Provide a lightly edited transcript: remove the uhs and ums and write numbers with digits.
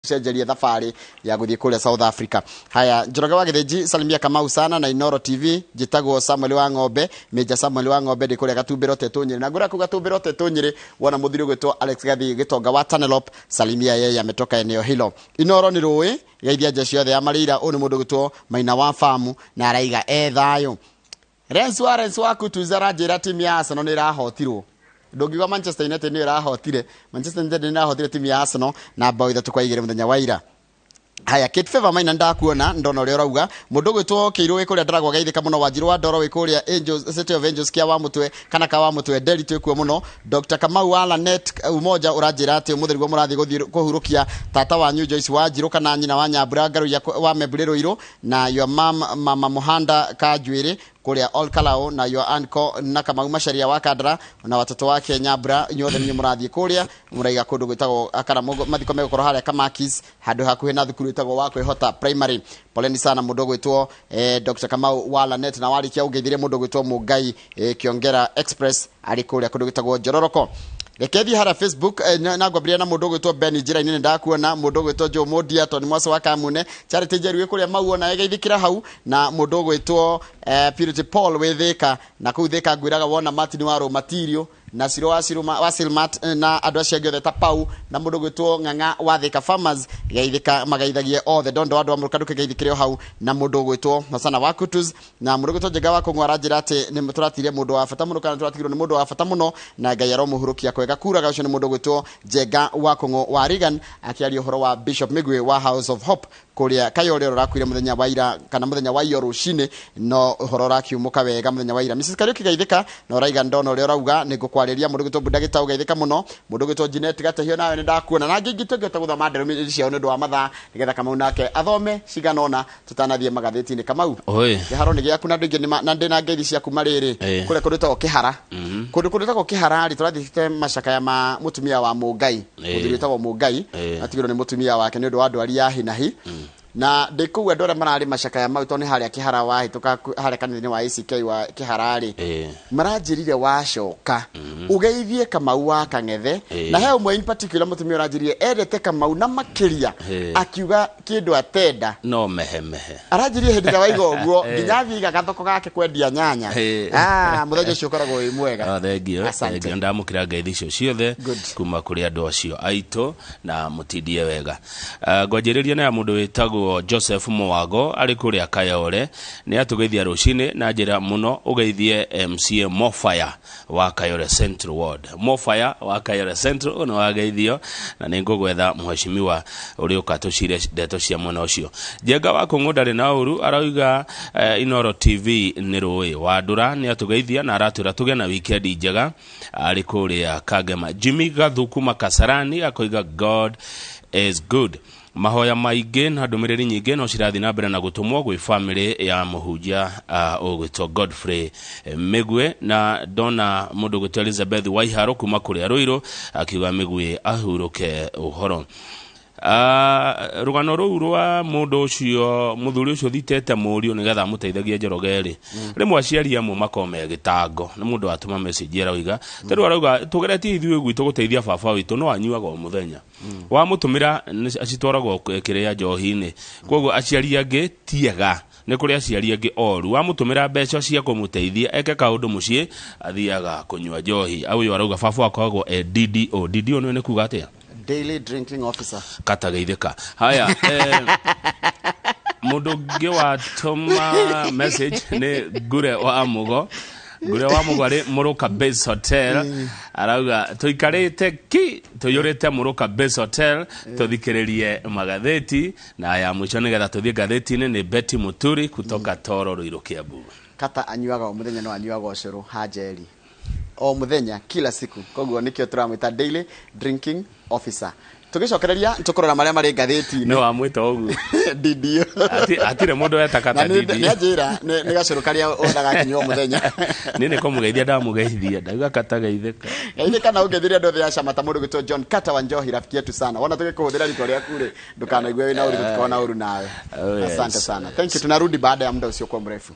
Shejeria thafari ya guthie kule South Africa. Haya, Njoroge wa Githinji Salimia Kamau sana na Inoro TV jitagwo Samuel wa Ng'ombe, Meja Samuel wa Ng'ombe ndi kule Gatumbiro Tetunyiri. Na ngura ku Gatumbiro Tetunyiri wana muthiri gwitwa Alex Gathi Gitonga wa Tanelop, Salimia yeye ametoka eneo hilo. Inoro ni Rui geithia jeshi yothe ya Marira, uni mundu gwitwa Maina wa Famu na araiga thayo. Suarez wa kutuzara jira timu ya Arsenal ni rahotirwo. Ndogiwa Manchester United ni rahotire. Manchester United ni rahotire timu ya Arsenal na bao 3 kwa 2 muthenya wa ira. Haya, Kate Favor Maina ndakuona ndona uri urauga mundu gwitwo Kiiru ikuria ndaragwa gaithika muno Wanjiru wa Ndoro ikuria Angels City of Angels kia wa mutwe kana ka wa mutwe Deli twikuo muno. Dr. Kamau wa Lanet umoja uranjira ati umuthiri gwo murathi guthii kuhurukia tata wa New Joyce Wanjiru kana nyina wa Nyambura Ngaru ya wa Mebuliro Iro na your mama Muhanda Kajwiri kuria All Kalao na your uncle na Kamau Masharia wa Kadra na watoto wake Nyambura nyothe ni murathi kuria muraiga kundu gwitagwo Akaramogo mathiko megukoro haria Kamakis handu hakuhe na thukuru gwitagwo wa kwihota primary. Poleni sana mundu gwitwo Dr. Kamau wa Lanet na warikia ugeithire mundu gwitwo Mugai Kiongera Express ari kuria kundu gwitagwo Njororoko. Rekethi hara Facebook na gwabria na mundu gwitwo Ben Jira ini ndakuona mundu gwitwo Jo Modia Tony Mwasa wa Kamune Charity Jeru kuria mauona egeithikira hau na mundu gwitwo Purity Paul wetheka na kutheka gwiraga wona Martin Waro Material na Siro wa Silmat na andũ acio angĩ ta Pau na mũndũ gwitwo Ng'ang'a wa Thika Farmers geithika magaithagie othe ndondo andũ amũruka geithikire hau na mũndũ gwitwo Masana wa Kutus na mũndũ gwitwo Njega wa Kũng'wa ranjĩra atĩ nĩ tũratirie mũndũ wa bata mũno kana tũratigirwo nĩ mũndũ wa bata mũno na Ngai aromuhurukia kwega kuraga ũcio nĩ mũndũ gwitwo Njega wa Kũng'wa wa Regan akiaria ũhoro wa Bishop Migwe wa House of Hope kuria Kayole rakwire muthenya wa ira kana muthenya wa iyo rucine no horo rakiumuka wega muthenya wa ira. Mrs. Kariuki geithika no raiga ndono uri urauga nigukwarĩria mundu gwitwo Budagita ugeithika muno mundu gwitwo Jeanette Gatehio nawe ni ndakuona na ngi ngitũngĩte guthoma nderumi cio nĩ ndwa mathaa nigetha Kamau nake athome ciganona tutanathie magatheti-inĩ. Kamau kiharo ni giaku na ndingi na ndina ngeithi ciaku marĩrĩ kule kũrĩtwo kihara kundu kũrĩtwo kihara ri tũrathite macakaya ma mutumia wa Mũngai muthuri witagwo Mũngai atigirwo ni mutumia wake ni ũndũ wa ndwari ya hinahi na ndikuwa ndora marari macakaya mau toni haria kihara wa hituka haria kanithini wa ACK wa kiharari maranjirire wacoka ugeithie Kamau wa Kang'ethe na he umwe in particular mutumia uranjirire edete Kamau na makiria akiuga kindu atenda no mehe aranjirire hindi da waigo guo nginya thiga gathoko gake kwendia nyanya muthenya ucio koragwo wi mwega thengio ndamukira ngeithi icio ciothe kuma kuri andu acio aito na mutindie wega ngwanjiriria na mundu witagwo Joseph Mwago ari kuria Kayole ni atugeithia rucine na njira muno ugeithie MCA Mofire wa Kayole Central Ward Mofire wa Kayole Central ono wageithio na ningugwetha mheshimiwa uri ukatucire ndeto cia muno ucio. Njega wa Kũng'ũ ndari na uru arauga Inoro TV ni Rũĩ wa Ndũra ni atugeithia na aratwira tuge na weekend njega ari kuria Kagema. Jimmy Gathuku Makasarani akoiga God is good. Mahoya maingĩ na ndũmĩrĩri nyingĩ no cirathi na mbere na gũtũmwo gwĩ family ya mũhunjia ũgwĩtwo Godfrey Migwe na dona mũndũ gwĩtwo Elizabeth Waiharo kuma kũrĩa Rũirũ akiuga Migwe ahurũke ũhoro. Rugano rũu rwa mũndũ ũcio mũthuri ũcio thitete mũriũ nigetha mũteithagie Njoroge rimwe aciari amwe makome gitango na mũndũ atuma message arauga tero arauga tugeretie ithuĩ gwitũ gũteithia baba witũ no anyuaga o mũthenya wa mũtumira acitwaragwo kĩrĩa njohi-inĩ koguo aciari angĩ tiega nĩ kũrĩ aciari angĩ oru wa mũtumira mbeca cia kũmũteithia eke kaũndũ mũciĩ athiaga kũnyua njohi au arauga baba akoragwo DDO nĩ kuga atĩa Daily Drinking Officer katageithika. Haya mundu ngi watuma message ni Gure wa Mugo ari Muruka Base Hotel arauga tuikarite tuyurite Muruka Base Hotel tuthikiririe magatheti na ya mwicho nigetha tuthie gatheti-ini ni Betty Muturi kutoka Toro Ruiru Kiambu. Kata anyuaga o muthenya no anyuaga ucuru hajeri o muthenya kila siku koguo nikio turamwita Daily Drinking Officer. Tugicokereria tukorora maria mari gatheti-ini no amwita ogu Didio atire mundu etakata Didio ni njira ni gacuru karia ondaga kinywa muthenya nini komugeithia ndamugeithia ndaga katageithika geithika na ugeithiria andu othe acamata mundu gwitwo John Carter wa Njohi rafiki yetu sana wona tukikuhuthira rito riaku ri ndukanaigwe wina uri tukona uru nawe asante sana thank you tunarudi baada ya muda usio kwa mrefu